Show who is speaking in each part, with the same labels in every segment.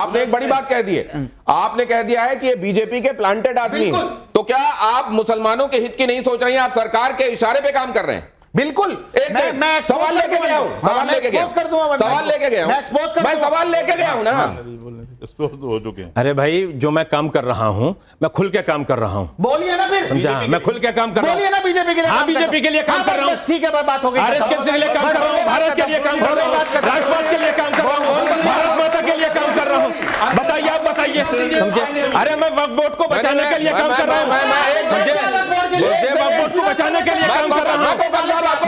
Speaker 1: आपने एक बड़ी बात कह दी है, आपने कह दिया है कि ये बीजेपी के प्लांटेड आदमी हैं। तो क्या आप मुसलमानों के हित की नहीं सोच रहे हैं, आप सरकार के इशारे पे काम कर रहे हैं?
Speaker 2: बिल्कुल। मैं
Speaker 1: सवाल लेके गया हूं, सवाल लेके गया, सवाल लेके गया हूं, मैं सवाल लेके गया हूं ना।
Speaker 3: हो चुके हैं।
Speaker 4: अरे भाई, जो मैं काम कर रहा हूं, मैं खुल के काम कर रहा हूं।
Speaker 2: बोलिए ना फिर,
Speaker 4: समझा? मैं खुल के काम कर रहा हूं।
Speaker 2: बोलिए ना बीजेपी के लिए।
Speaker 4: हाँ, बीजेपी के लिए काम कर रहा हूं।
Speaker 2: ठीक है, बात हो गई।
Speaker 4: आरएसएस के लिए काम कर रहा हूं, भारत के लिए काम कर रहा हूं, राष्ट्रवाद के लिए काम कर रहा हूं, भारत माता के लिए काम कर रहा हूं। बताइए, आप बताइए, समझे? अरे मैं वक्फ बोर्ड को बचाने के लिए काम कर रहा हूं, समझे? वक्फ बोर्ड को बचाने के लिए काम कर रहा हूं,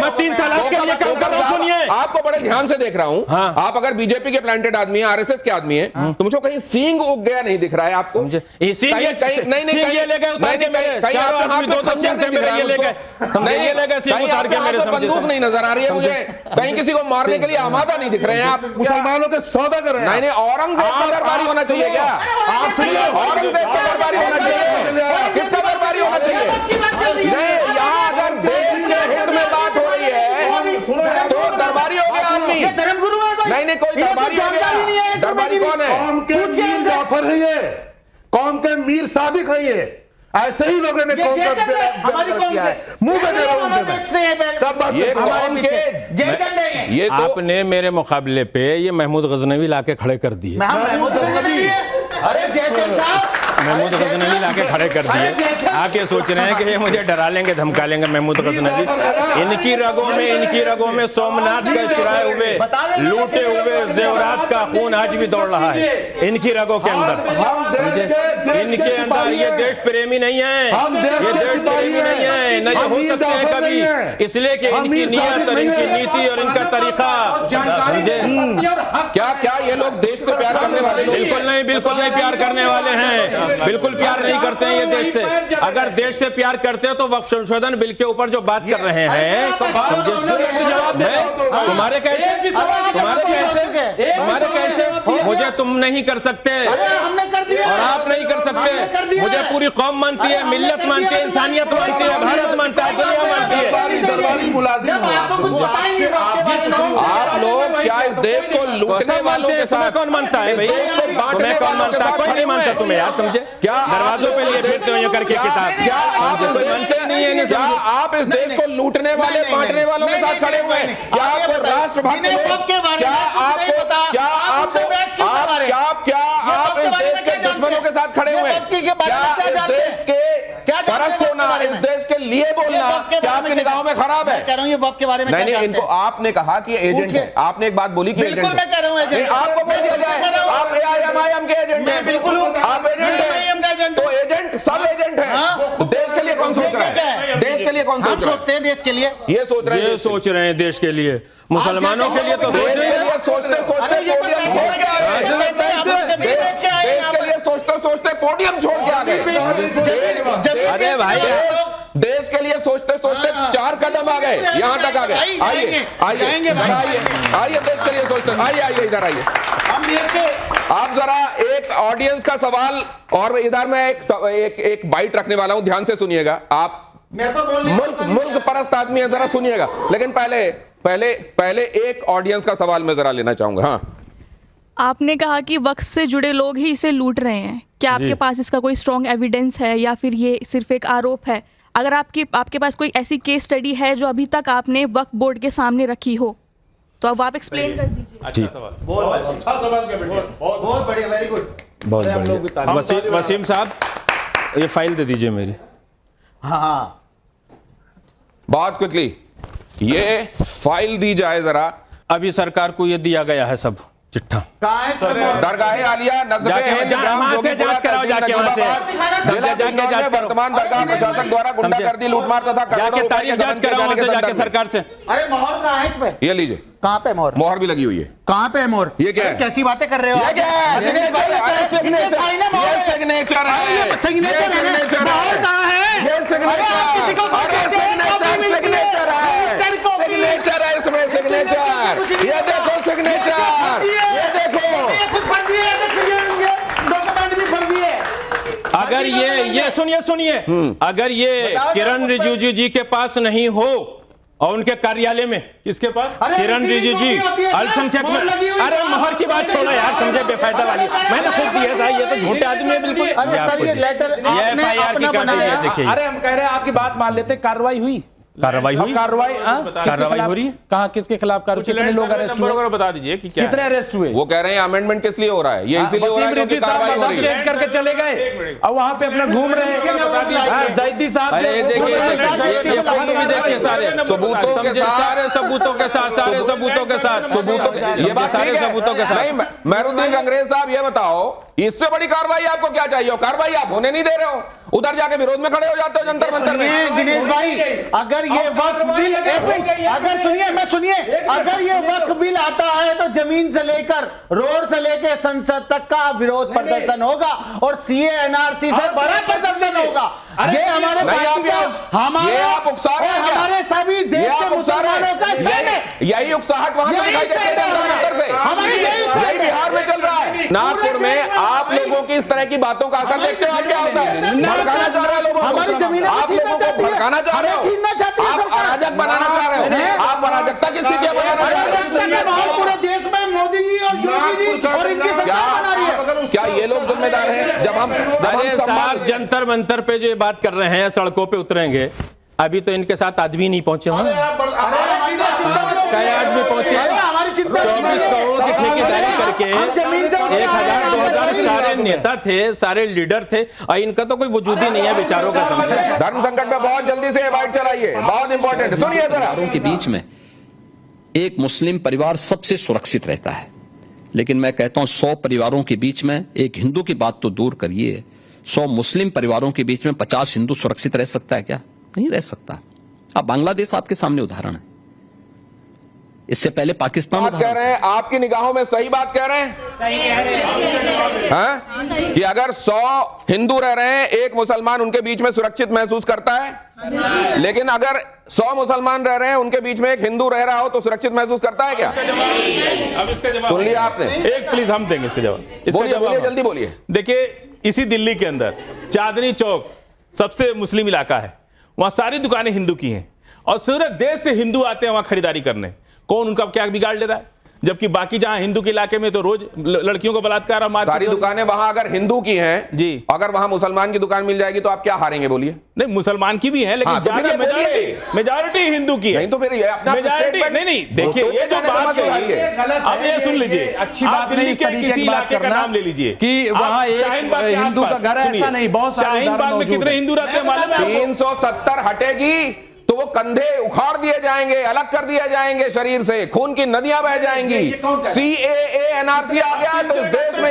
Speaker 4: मैं 3 तलाक के लिए काम कर रहा हूं। सुनिए,
Speaker 1: आपको बड़े ध्यान से देख रहा हूं।
Speaker 4: हाँ।
Speaker 1: आप अगर बीजेपी के प्लांटेड आदमी हैं, आरएसएस के आदमी हैं, तो मुझे कहीं सींग उग गया नहीं दिख रहा है आपको?
Speaker 4: समझे?
Speaker 1: नहीं ले गए उतार के मेरे, चारों आदमी 200 सींग थे मेरे, ये ले गए, समझे? ये ले गए सींग उतार के मेरे, समझे? बंदूक नहीं नजर आ रही है मुझे, कहीं किसी को मारने के लिए आमादा नहीं दिख रहे हैं आप।
Speaker 3: मुसलमानों के सौदा कर रहे हैं।
Speaker 1: नहीं, औरंगजेब का दरबारी होना चाहिए क्या?
Speaker 3: आप सुनिए,
Speaker 1: औरंगजेब का दरबारी होना चाहिए, किसका दरबारी होना चाहिए? नहीं, यहाँ अगर देश के हित में बात हो रही है तो दरबारी हो गया आदमी।
Speaker 2: धर्मगुरु है कोई?
Speaker 1: नहीं, कोई दरबारी हो गया। दरबारी कौन है?
Speaker 3: कौम के मीर जाफर है ये, कौम के मीर सादिक है ये। ऐसे ही लोगों ने कौम का
Speaker 2: हमारी कौम
Speaker 3: किया है। मुंह पे कह रहा हूं उनसे।
Speaker 1: ये कौम के ये तो
Speaker 4: आपने मेरे मुकाबले पे ये महमूद गजनवी लाके खड़े कर दिए।
Speaker 2: महमूद गजनवी, अरे जयचंद साहब,
Speaker 4: महमूद गजनवी लाके खड़े कर दिए। आप ये सोच रहे हैं कि ये मुझे डरा लेंगे, धमका लेंगे? महमूद गजनवी, इनकी रगों में सोमनाथ के चुराए हुए, लूटे हुए जेवरात का खून आज भी दौड़ रहा है इनकी रगों के अंदर। इनके अंदर ये देश प्रेमी नहीं है, ये देश प्रेमी नहीं है, न ये हो सकते हैं कभी, इसलिए कि इनकी नीयत और इनकी नीति और इनका तरीका, समझे?
Speaker 1: क्या ये लोग देश से प्यार करने वाले लोग?
Speaker 4: बिल्कुल नहीं प्यार करने वाले हैं, बिल्कुल प्यार नहीं करते हैं ये देश से। अगर देश से प्यार करते हो तो वक्फ संशोधन बिल के ऊपर जो बात कर रहे हैं, तो तुम्हारे कैसे मुझे तुम नहीं कर सकते और आप नहीं कर सकते। मुझे पूरी कौम मानती है, मिल्लत मानती है, इंसानियत मानती है, भारत मानता है, दुनिया मानती है।
Speaker 1: आप लोग क्या इस देश को लूटने वालों के साथ?
Speaker 4: कौन मानता है भाई? तुम्हें कौन मानता है? कोई नहीं मानता तुम्हें यार, समझे?
Speaker 1: क्या
Speaker 4: दरवाजों पे लिए फिरते हो करके किताब?
Speaker 1: क्या आप इस देश को लूटने वाले, बांटने वालों के साथ खड़े हुए हैं? क्या आपको राष्ट्रभक्त लोग, क्या आप इस देश के दुश्मनों के साथ खड़े हुए हैं? क्या इस देश के परस्त होना, इस देश के लिए बोलना क्या आपकी निगाहों में खराब है?
Speaker 2: कह रहा हूं ये वफ के बारे में।
Speaker 1: नहीं, इनको आपने कहा कि एजेंट है, आपने एक बात बोली कि एजेंट है।
Speaker 2: मैं कह रहा हूं एजेंट।
Speaker 1: आपको बोल दिया जाए आप एआईएमआईएम के एजेंट हैं।
Speaker 2: बिल्कुल
Speaker 1: आप एजेंट हैं, तो एजेंट सब एजेंट हैं। तो देश के लिए कौन सोच रहा है? देश के लिए कौन सोच रहा है?
Speaker 2: सोचते हैं देश के लिए,
Speaker 1: ये सोच रहे हैं,
Speaker 4: सोच रहे हैं देश के लिए, मुसलमानों के लिए तो सोच रहे हैं।
Speaker 1: सोचते पोडियम छोड़ के आ गए।
Speaker 4: अरे भाई,
Speaker 1: देश के लिए सोचते 4 कदम आ गए, यहां तक आ गए। आइए देश के लिए सोचते, आइए इधर आइए। आप जरा एक ऑडियंस का सवाल, और इधर मैं एक बाइट रखने वाला हूं, ध्यान से सुनिएगा। आप मुल्क परस्त आदमी है, जरा सुनिएगा। लेकिन पहले एक ऑडियंस का सवाल मैं जरा लेना चाहूंगा। हाँ,
Speaker 5: आपने कहा कि वक्फ से जुड़े लोग ही इसे लूट रहे हैं, क्या आपके पास इसका कोई स्ट्रॉन्ग एविडेंस है या फिर ये सिर्फ एक आरोप है? अगर आपके पास कोई ऐसी केस स्टडी है जो अभी तक आपने वक्फ बोर्ड के सामने रखी हो, तो अब आप एक्सप्लेन कर दीजिए।
Speaker 4: अच्छा सवाल,
Speaker 2: बहुत बढ़िया, वेरी गुड,
Speaker 4: बहुत बढ़िया। वसीम साहब, ये फाइल दे दीजिए मेरी।
Speaker 2: हाँ,
Speaker 1: बहुत क्विकली ये फाइल दी जाए जरा।
Speaker 4: अभी सरकार को ये दिया गया है सब चिट्ठा।
Speaker 1: दरगाह आलिया वर्तमान दरगाह प्रशासक द्वारा गुंडागर्दी, लूटमार तथा करोड़ों रुपए के गबन किए जाने के संदर्भ
Speaker 4: सरकार से।
Speaker 2: अरे मोहर कहाँ है इस पे?
Speaker 1: ये लीजिए,
Speaker 2: कहाँ पे मोहर?
Speaker 1: मोहर भी लगी हुई है।
Speaker 2: कहाँ पे मोहर?
Speaker 1: ये क्या है?
Speaker 2: कैसी बातें कर रहे हो?
Speaker 1: ये क्या है? सिग्नेचर है।
Speaker 2: सिग्नेचर है। मोहर कहाँ है?
Speaker 1: ये सिग्नेचर,
Speaker 2: किसी को
Speaker 1: सिग्नेचर है इसमें, सिग्नेचर। ये देखो सिग्नेचर, ये देखो।
Speaker 4: अगर ये सुनिए, अगर ये किरण रिजिजू जी के पास नहीं हो और उनके कार्यालय में किसके पास?
Speaker 2: अरे
Speaker 4: किरण
Speaker 2: किसी की
Speaker 4: रिजिजू
Speaker 2: कॉपी होती है,
Speaker 4: अल्पसंख्यक
Speaker 2: मोहर लगी हुई
Speaker 4: अरे
Speaker 2: है।
Speaker 4: मोहर की बात छोड़ो यार, समझे बेफायदा वाली मैंने खुद दी है साहब, ये तो झूठे आदमी है बिल्कुल।
Speaker 2: अरे सर ये लेटर आपने
Speaker 4: FIR की
Speaker 2: अपना
Speaker 4: कापी
Speaker 2: बनाया।
Speaker 4: है, देखिए
Speaker 6: अरे हम कह रहे हैं आपकी बात मान लेते, कार्रवाई हुई,
Speaker 4: कार्रवाई हुई,
Speaker 6: कार्रवाई
Speaker 4: कार्रवाई हो रही है।
Speaker 6: कहाँ, किसके खिलाफ कार्रवाई, कितने लोग अरेस्ट हुए,
Speaker 4: बता दीजिए कि क्या
Speaker 6: कितने अरेस्ट हुए?
Speaker 1: वो कह रहे हैं अमेंडमेंट किस लिए हो रहा है, ये इसीलिए हो रहा है क्योंकि कार्रवाई हो रही है।
Speaker 6: चेंज करके चले गए और वहां पे अपना घूम रहे हैं। जैदी साहब
Speaker 4: अरे
Speaker 6: ने-
Speaker 4: देखिए ये फोटो भी देखिए सारे
Speaker 1: सबूतों के
Speaker 4: समझे,
Speaker 1: साथ,
Speaker 4: सारे सबूतों के साथ, सारे सबूतों के साथ,
Speaker 1: सबूतों के, ये बात
Speaker 4: सारे
Speaker 1: ठीक है।
Speaker 4: सबूतों के साथ।
Speaker 1: नहीं, मेहरुद्दीन रंगरेज साहब ये बताओ, इससे बड़ी कार्रवाई आपको क्या चाहिए? और कार्रवाई आप होने नहीं दे रहे हो, उधर जाके विरोध में खड़े हो जाते हो जंतर मंतर
Speaker 2: सुनिए
Speaker 1: में।
Speaker 2: दिनेश भाई, अगर ये वक्फ बिल, एक मिनट, अगर सुनिए, अगर ये वक्फ बिल आता है तो जमीन से लेकर रोड से लेकर संसद तक का विरोध प्रदर्शन होगा और सीए एनआरसी से बड़ा प्रदर्शन होगा। ये हमारे
Speaker 1: नहीं,
Speaker 2: पार्टी का,
Speaker 1: ये आप उकसा रहे हैं क्या?
Speaker 2: हमारे सभी देश
Speaker 1: ये
Speaker 2: के
Speaker 1: आप उकसा रहे
Speaker 2: मुसलमानों का
Speaker 1: हैं।
Speaker 2: स्टैंड है।
Speaker 1: यही उकसाहट वहां से
Speaker 2: यही
Speaker 1: दिखाई देती है
Speaker 2: स्टैंड है
Speaker 1: जंतर मंतर से।
Speaker 2: हमारे यही स्टैंड
Speaker 1: यही
Speaker 2: है।
Speaker 1: बिहार में चल रहा है। नागपुर में आप लोगों की इस तरह की बातों का असर देखते हो, आप क्या होता है? भड़काना चाह रहे हैं लोगों को,
Speaker 2: हमारी जमीनें
Speaker 1: आप
Speaker 2: छीनना
Speaker 1: लोगों को
Speaker 2: चाहती है,
Speaker 1: भड़काना चाह रहे हो,
Speaker 2: हमें छीनना चाहती है
Speaker 1: आप
Speaker 2: सरकार।
Speaker 1: अराजक बनाना चाह रहे हो, आप अराजकता की स्थितियां बनाना चाह रहे
Speaker 2: अराजकता के
Speaker 1: हो।
Speaker 2: माहौल पूरे देश में मोदी जी और योगी जी और इनकी सरकार बना रही है।
Speaker 1: क्या ये लोग जिम्मेदार हैं? जब हम
Speaker 4: अरे साहब जंतर मंतर पे जो ये बात कर रहे हैं, सड़कों पे उतरेंगे, अभी तो इनके साथ आदमी नहीं पहुंचे हैं। कई आदमी पहुंचे हैं,
Speaker 2: हमारी चिंता
Speaker 4: 24 करोड़ की ठेकेदारी करके
Speaker 2: हम जमीन से
Speaker 4: 1000 2000 सारे नेता थे, सारे लीडर थे, और इनका तो कोई वजूद ही नहीं है बेचारों का। समझे,
Speaker 1: धर्म संकट में बहुत जल्दी से बाइट चलाइए, बहुत इंपॉर्टेंट। सुनिए जरा,
Speaker 7: परिवारों के बीच में एक मुस्लिम परिवार सबसे सुरक्षित रहता है, लेकिन मैं कहता हूं 100 परिवारों के बीच में, एक हिंदू की बात तो दूर करिए, 100 मुस्लिम परिवारों के बीच में 50 हिंदू सुरक्षित रह सकता है क्या? नहीं रह सकता। अब बांग्लादेश आपके सामने उदाहरण है, इससे पहले पाकिस्तान
Speaker 1: बात कह रहे हैं, आपकी निगाहों में सही बात कह रहे हैं? हाँ? कि अगर 100 हिंदू रह रहे हैं, एक मुसलमान उनके बीच में सुरक्षित महसूस करता है, लेकिन अगर 100 मुसलमान रह रहे हैं, उनके बीच में एक हिंदू रह रहा हो तो सुरक्षित महसूस करता है क्या?
Speaker 4: अब इसका जवाब
Speaker 1: सुन लिया आपने?
Speaker 4: एक प्लीज हम देंगे इसका जवाब। इसका
Speaker 1: बोलिए,
Speaker 4: जवाब
Speaker 1: बोलिए,
Speaker 4: हम-
Speaker 1: जल्दी बोलिए।
Speaker 4: देखिए, इसी दिल्ली के अंदर चांदनी चौक सबसे मुस्लिम इलाका है, वहां सारी दुकानें हिंदू की हैं और पूरे देश से हिंदू आते हैं वहां खरीदारी करने। कौन उनका क्या बिगाड़ ले रहा है? जबकि बाकी जहां हिंदू के इलाके में तो रोज लड़कियों को बलात्कार और मारपीट
Speaker 1: सारी
Speaker 4: हो-
Speaker 1: दुकानें वहां अगर हिंदू की हैं
Speaker 4: जी,
Speaker 1: अगर वहां मुसलमान की दुकान मिल जाएगी तो आप क्या हारेंगे? बोलिए।
Speaker 4: नहीं, मुसलमान की भी है, लेकिन
Speaker 1: हाँ, तो फिर
Speaker 4: ज्यादा
Speaker 1: ये बोलिए।
Speaker 4: मेजॉरिटी हिंदू की है।
Speaker 1: नहीं तो फिर ये अपना
Speaker 4: मेजॉरिटी
Speaker 1: statement-
Speaker 4: नहीं, देखिए,
Speaker 1: तो
Speaker 4: ये जो
Speaker 1: जाने दो,
Speaker 4: बात
Speaker 1: मत सुधारिए।
Speaker 4: कही, अब ये सुन लीजिए,
Speaker 6: अच्छी
Speaker 4: आप
Speaker 6: बात नहीं
Speaker 4: दिल्ली
Speaker 6: इस
Speaker 4: के
Speaker 6: तरीके
Speaker 4: किसी
Speaker 6: की बात
Speaker 4: इलाके का
Speaker 6: करना
Speaker 4: नाम ले लीजिए
Speaker 6: कि
Speaker 4: आप
Speaker 6: वहाँ एक
Speaker 4: शाहीन बाग के
Speaker 6: हिंदू का
Speaker 4: आसपास,
Speaker 6: घर है,
Speaker 4: सुनिए,
Speaker 6: ऐसा नहीं, बहुत सारे
Speaker 4: शाहीन
Speaker 6: उदाहरण
Speaker 4: बाग में
Speaker 6: मौजूद
Speaker 4: कितने
Speaker 6: हैं।
Speaker 4: हिंदू रहते हैं मालूम है?
Speaker 1: 370 हटेगी तो वो कंधे उखाड़ दिए जाएंगे, अलग कर दिए जाएंगे शरीर से, खून की नदियां बह जाएंगी। CAA एनआरसी आ गया तो इस देश में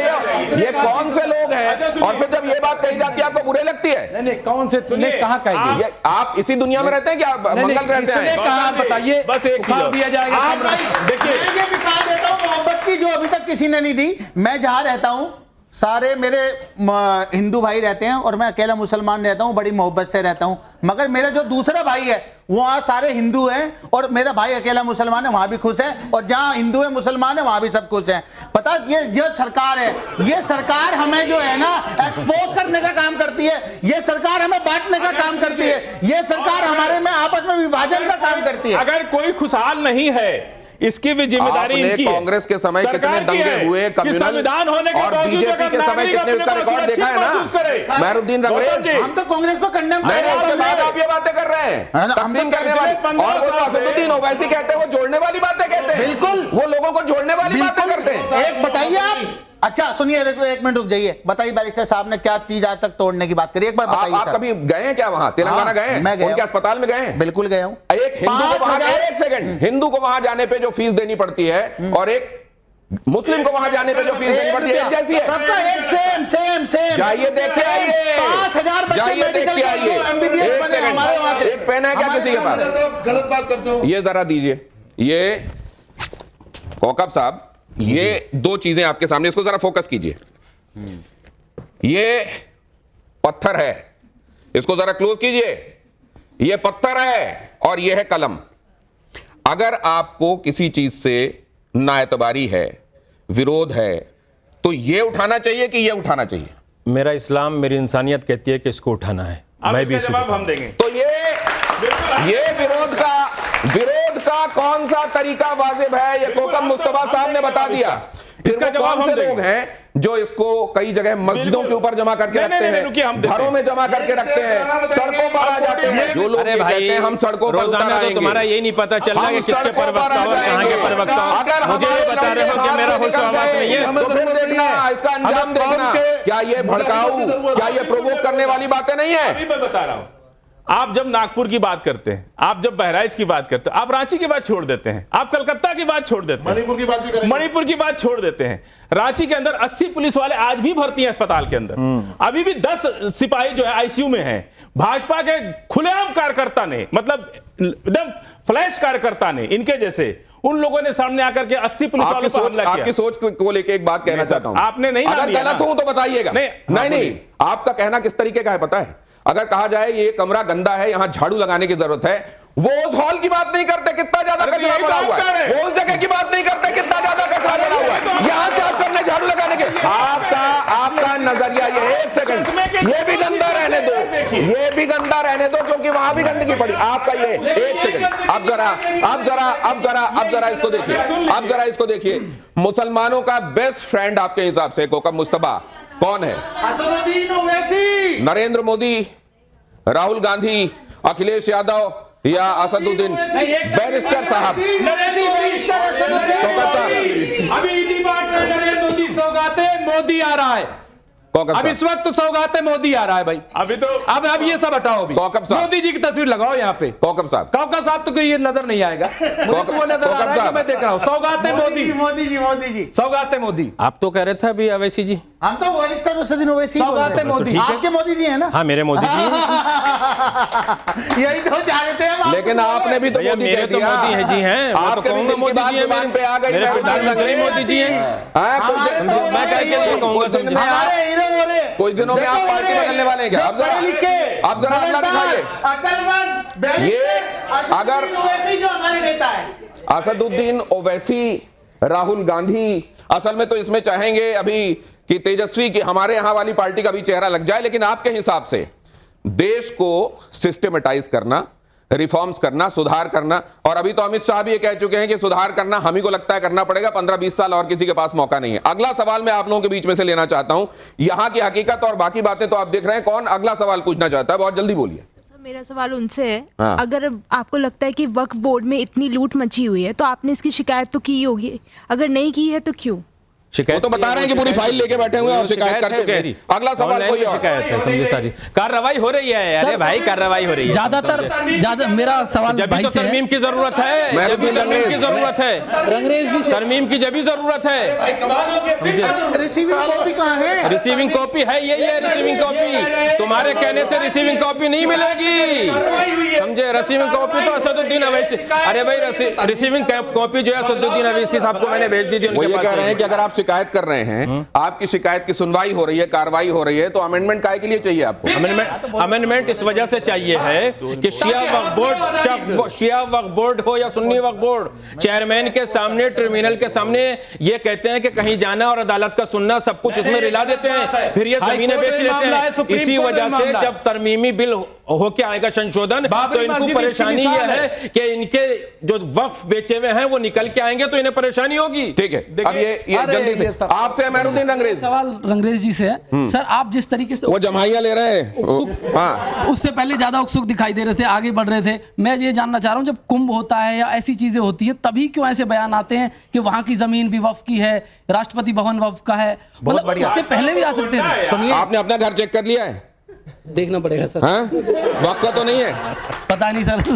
Speaker 1: ये कौन से लोग हैं? और फिर जब ये बात कही जाती है आपको बुरे लगती है?
Speaker 6: नहीं, कौन से तुमने कहा कहेंगे?
Speaker 1: ये आप इसी दुनिया में रहते हैं क्या? मंगल रहते हैं?
Speaker 6: कहा बताइए,
Speaker 4: बस एक चीज
Speaker 6: उखाड़
Speaker 4: और।
Speaker 6: दिया जाएगा
Speaker 2: आप
Speaker 6: कमरा।
Speaker 4: देखिए,
Speaker 2: मैं ये मिसाल देता हूं मोहब्बत की, जो अभी तक किसी ने नहीं दी। मैं जहां रहता हूं सारे मेरे हिंदू भाई रहते हैं और मैं अकेला मुसलमान रहता हूं, बड़ी मोहब्बत से रहता हूं। मगर मेरा जो दूसरा भाई है वहां सारे हिंदू हैं और मेरा भाई अकेला मुसलमान है, वहां भी खुश है, और जहां हिंदू है मुसलमान है वहां भी सब खुश है। पता, ये जो सरकार है, ये सरकार हमें जो है ना एक्सपोज करने का काम करती है, ये सरकार हमें बांटने का काम करती है, ये सरकार हमारे में आपस में विभाजन का काम करती है।
Speaker 4: अगर कोई खुशहाल नहीं है, इसकी भी जिम्मेदारी
Speaker 1: आपने
Speaker 4: इनकी है।
Speaker 1: कांग्रेस के समय
Speaker 4: सरकार
Speaker 1: कितने
Speaker 4: की
Speaker 1: दंगे
Speaker 4: है
Speaker 1: हुए,
Speaker 4: कि
Speaker 1: कम्युनल
Speaker 4: संविधान होने के
Speaker 1: और
Speaker 4: बावजूद
Speaker 1: बीजेपी
Speaker 4: अगर
Speaker 1: के समय
Speaker 4: नागरिक
Speaker 1: कितने
Speaker 4: अपने
Speaker 1: उसका
Speaker 4: को
Speaker 1: रिकॉर्ड देखा है
Speaker 4: सुरक्षित महसूस
Speaker 1: ना?
Speaker 4: करे।
Speaker 1: मेहरुद्दीन
Speaker 4: गौतम
Speaker 1: रंगरेज,
Speaker 4: जी,
Speaker 2: हम तो कांग्रेस को कंडेम
Speaker 1: नहीं नहीं, उसके बाद आप ये बातें कर रहे हैं,
Speaker 2: है ना, हम
Speaker 1: तकसीम
Speaker 2: तो
Speaker 1: करने
Speaker 2: पिछले
Speaker 1: वाली,
Speaker 4: 15
Speaker 1: और वो
Speaker 4: साल से-
Speaker 1: असदुद्दीन ओवैसी कहते हैं वो जोड़ने वाली बातें कहते हैं।
Speaker 2: बिल्कुल।
Speaker 1: वो लोगों को जोड़ने वाली बातें करते हैं।
Speaker 2: एक बताइए आप, अच्छा सुनिए, एक मिनट रुक जाइए, बताइए बैरिस्टर साहब ने क्या चीज आज तक तोड़ने की बात करी, एक बार बताइए
Speaker 1: आप
Speaker 2: सर।
Speaker 1: कभी गए हैं क्या वहां? तेलंगाना
Speaker 2: हाँ,
Speaker 1: गए हैं?
Speaker 2: मैं गया
Speaker 1: उनके
Speaker 2: हूं।
Speaker 1: अस्पताल में गए हैं?
Speaker 2: बिल्कुल गया हूं।
Speaker 1: एक हिंदू को वहां
Speaker 2: 5,000
Speaker 1: एक सेकंड, हिंदू को वहां जाने पे जो फीस देनी पड़ती है और एक मुस्लिम को वहां जाने पे जो फीस देनी पड़ती है एक जैसी है।
Speaker 2: सबका एक सेम सेम सेम।
Speaker 1: जाइए देख के आइए,
Speaker 2: 5,000 बच्चे
Speaker 1: जाइए देख
Speaker 2: मेडिकल
Speaker 1: के आइए।
Speaker 2: MBBS
Speaker 1: एक
Speaker 2: बने
Speaker 1: सेकंड,
Speaker 2: हमारे वहां से।
Speaker 1: एक पेन है क्या
Speaker 2: हमारे
Speaker 1: किसी के पास?
Speaker 2: सामने
Speaker 3: गलत बात करते हो।
Speaker 1: ये जरा दीजिए, ये कौकब साहब, ये दो चीजें आपके सामने, इसको जरा फोकस कीजिए। ये पत्थर है, इसको जरा क्लोज कीजिए। ये पत्थर है और ये है कलम। अगर आपको किसी चीज से नाएतबारी है, विरोध है, तो ये उठाना चाहिए कि ये उठाना चाहिए?
Speaker 4: मेरा इस्लाम, मेरी इंसानियत कहती है कि इसको उठाना है। मैं भी
Speaker 6: जवाब हम देंगे।
Speaker 1: तो ये विरोध का विरोध का कौन सा तरीका वाजिब है, ये कोकम मुस्तफा साहब ने बता दिया। फिर
Speaker 6: इसका
Speaker 1: वो
Speaker 6: जवाब
Speaker 1: कौन
Speaker 6: हम
Speaker 1: से लोग हैं जो इसको कई जगह मस्जिदों के ऊपर जमा करके रखते हैं, घरों में जमा करके रखते हैं, सड़कों पर आ जाते हैं। जो लोग
Speaker 4: अरे
Speaker 1: ये
Speaker 4: भाई,
Speaker 1: कहते हैं हम सड़कों पर उतर
Speaker 4: रोजाना तो
Speaker 1: आएंगे,
Speaker 4: तुम्हारा यही नहीं पता चल रहा
Speaker 1: हम
Speaker 4: कि किसके
Speaker 1: सड़कों पर
Speaker 4: प्रवक्ता
Speaker 1: आ
Speaker 4: और कहाँ के
Speaker 1: जाएंगे।
Speaker 4: प्रवक्ता हो।
Speaker 1: अगर
Speaker 4: मुझे ये
Speaker 1: हमारे
Speaker 4: बता रहे हो कि
Speaker 1: लड़के
Speaker 4: मेरा
Speaker 1: हाथ से
Speaker 4: होश
Speaker 1: निकल
Speaker 4: आवाज नहीं
Speaker 1: गए,
Speaker 4: है।
Speaker 1: तो फिर देखना इसका अंजाम देखना, क्या ये भड़काऊ, क्या ये प्रोवोक करने वाली बातें नहीं है।
Speaker 6: अभी मैं बता रहा हूं, आप जब नागपुर की बात करते हैं, आप जब बहराइच की बात करते हैं, आप रांची की बात छोड़ देते हैं, आप कलकत्ता की बात छोड़ देते हैं,
Speaker 3: मणिपुर की बात भी करेंगे।
Speaker 6: मणिपुर की बात छोड़ देते हैं। रांची के अंदर 80 पुलिस वाले आज भी भर्ती हैं अस्पताल के अंदर, अभी भी 10 सिपाही जो है आईसीयू में हैं। भाजपा के खुलेआम कार्यकर्ता ने, मतलब एकदम फ्लैश कार्यकर्ता ने, इनके जैसे उन लोगों ने सामने आकर के 80 पुलिस वालों पर हमला किया।
Speaker 1: आपकी सोच को लेके एक बात कहना चाहता हूं,
Speaker 6: आपने नहीं
Speaker 1: अगर गलत हूं तो बताइएगा। नहीं, आपका कहना किस तरीके का है पता है? अगर कहा जाए ये कमरा गंदा है, यहां झाड़ू लगाने की जरूरत है, वो उस हॉल की बात नहीं करते कितना ज्यादा कचरा पड़ा हुआ है, वो उस जगह की बात नहीं करते कितना ज्यादा कचरा पड़ा हुआ है, यहां से आप करने झाड़ू लगाने के। आपका नजरिया ये, एक सेकंड, ये भी गंदा रहने दो, ये भी गंदा रहने दो, क्योंकि वहां भी गंदगी पड़ी। आपका ये, एक सेकंड, अब जरा इसको देखिए, अब जरा इसको देखिए। मुसलमानों का बेस्ट फ्रेंड आपके हिसाब से कोकम मुस्तफा कौन है?
Speaker 2: असदुद्दीन ओवैसी,
Speaker 1: नरेंद्र मोदी, राहुल गांधी, अखिलेश यादव या असदुद्दीन? बैरिस्टर साहब,
Speaker 6: अभी डिपार्टमेंट नरेंद्र मोदी सौगाते मोदी आ रहा है, अब इस वक्त तो सौगाते मोदी आ रहा है भाई। अभी तो अब ये सब हटाओ, अभी
Speaker 1: कौकब साहब,
Speaker 6: मोदी जी की तस्वीर लगाओ यहाँ पे।
Speaker 1: कौकब साहब
Speaker 6: तो कोई ये नजर नहीं आएगा, मुझे तो वो नजर आ रहा है कि मैं देख रहा हूँ सौगाते मोदी जी, सौगाते मोदी।
Speaker 4: आप तो कह रहे थे अभी अवैसी जी,
Speaker 2: हम तो बैरिस्टर असदुद्दीन ओवैसी बोल रहे हैं।
Speaker 6: सौगाते मोदी,
Speaker 2: आपके मोदी जी है ना?
Speaker 4: हाँ मेरे मोदी जी,
Speaker 2: यही तो जानते हैं हम।
Speaker 1: लेकिन आपने भी तो
Speaker 4: भैया
Speaker 1: मोदी
Speaker 4: मेरे
Speaker 1: कह
Speaker 4: तो
Speaker 1: दिया।
Speaker 4: मोदी है जी हैं, मैं तो
Speaker 1: आपके भी
Speaker 4: कहूंगा
Speaker 1: दिल की
Speaker 4: मोदी
Speaker 1: बात
Speaker 4: जी है,
Speaker 1: जुबान पे आ गई,
Speaker 4: मेरे प्रधानमंत्री मोदी जी हैं। मैं कह के कहूंगा
Speaker 1: कुछ दिन में
Speaker 2: हमारे हीरो बोले,
Speaker 1: कुछ दिनों में आप पार्टी बदलने वाले हैं क्या? आप जरा अगला दिखाइए।
Speaker 2: अकलमंद
Speaker 1: ये अगर
Speaker 2: ओवैसी जो हमारे नेता है,
Speaker 1: असदुद्दीन ओवैसी, राहुल गांधी, असल में तो इसमें चाहेंगे अभी कि तेजस्वी की हमारे यहां वाली पार्टी का भी चेहरा लग जाए, लेकिन आपके हिसाब से देश को सिस्टमेटाइज करना, रिफॉर्म्स करना, सुधार करना, और अभी तो अमित शाह भी ये कह चुके हैं कि सुधार करना हम ही को लगता है करना पड़ेगा, 15-20 साल और किसी के पास मौका नहीं है। अगला सवाल मैं आप लोगों के बीच में से लेना चाहता हूं, यहां की हकीकत और बाकी बातें तो आप देख रहे हैं, कौन अगला सवाल पूछना चाहता है? बहुत जल्दी बोलिए।
Speaker 8: मेरा सवाल उनसे है,
Speaker 1: हाँ।
Speaker 8: अगर आपको लगता है कि वक्फ बोर्ड में इतनी लूट मची हुई है तो आपने इसकी शिकायत तो की होगी, अगर नहीं की है तो क्यों?
Speaker 1: वो तो बता रहे हैं कि पूरी फाइल लेके बैठे हुए हैं और शिकायत कर चुके हैं। अगला सवाल कोई और?
Speaker 4: शिकायत है, समझे सारी कार्रवाई हो रही है। अरे भाई कार्रवाई हो रही है,
Speaker 9: ज्यादा मेरा सवाल
Speaker 4: जब भी तो तरमीम की जरूरत है, जब भी तरमीम की जरूरत है, तरमीम की जब भी जरूरत है।
Speaker 2: रिसीविंग कॉपी कहाँ है?
Speaker 4: रिसीविंग कॉपी है, ये रिसीविंग कॉपी, तुम्हारे कहने से रिसीविंग कॉपी नहीं मिलेगी, समझे? रिसीविंग कॉपी तो असदुद्दीन अवैसी, अरे भाई रिसीविंग कॉपी जो है असदुद्दीन अवैसी साहब को मैंने भेज दी थी।
Speaker 1: वो ये कह रहे हैं कि अगर आप शिकायत कर रहे हैं, आपकी शिकायत की सुनवाई हो रही है, कार्रवाई हो रही है, तो अमेंडमेंट काहे के लिए चाहिए आपको?
Speaker 4: अमेंडमेंट इस वजह से चाहिए है कि शिया वक्फ बोर्ड हो या सुन्नी वक्फ बोर्ड, चेयरमैन के सामने, ट्रिब्यूनल के सामने ये कहते हैं कि कहीं जाना और अदालत का सुनना सब कुछ इसमें रिला देते हैं, फिर ये जमीनें बेच लेते हैं। इसी वजह से जब तरमीमी बिल होके आएगा संशोधन, तो इनको परेशानी ये है कि इनके जो वक्फ बेचे हुए हैं वो निकल के आएंगे तो इन्हें परेशानी होगी।
Speaker 1: ठीक है, अब ये जल्दी से आपसे मेहरुद्दीन रंगरेज,
Speaker 9: सवाल रंगरेज जी से है। सर आप जिस तरीके से
Speaker 1: वो जमाइयां ले रहे हैं, हाँ,
Speaker 9: उससे पहले ज्यादा उत्सुक दिखाई दे रहे थे, आगे बढ़ रहे थे। मैं ये जानना चाह रहा हूँ, जब कुंभ होता है या ऐसी चीजें होती है तभी क्यों ऐसे बयान आते हैं कि वहां की जमीन भी वक्फ की है, राष्ट्रपति भवन वक्फ का है?
Speaker 2: बहुत बढ़िया।
Speaker 9: उससे पहले भी आ सकते थे।
Speaker 1: आपने अपना घर चेक कर लिया है?
Speaker 9: देखना पड़ेगा सर।
Speaker 1: हाँ? वक्फ का तो नहीं है?
Speaker 9: पता नहीं सर।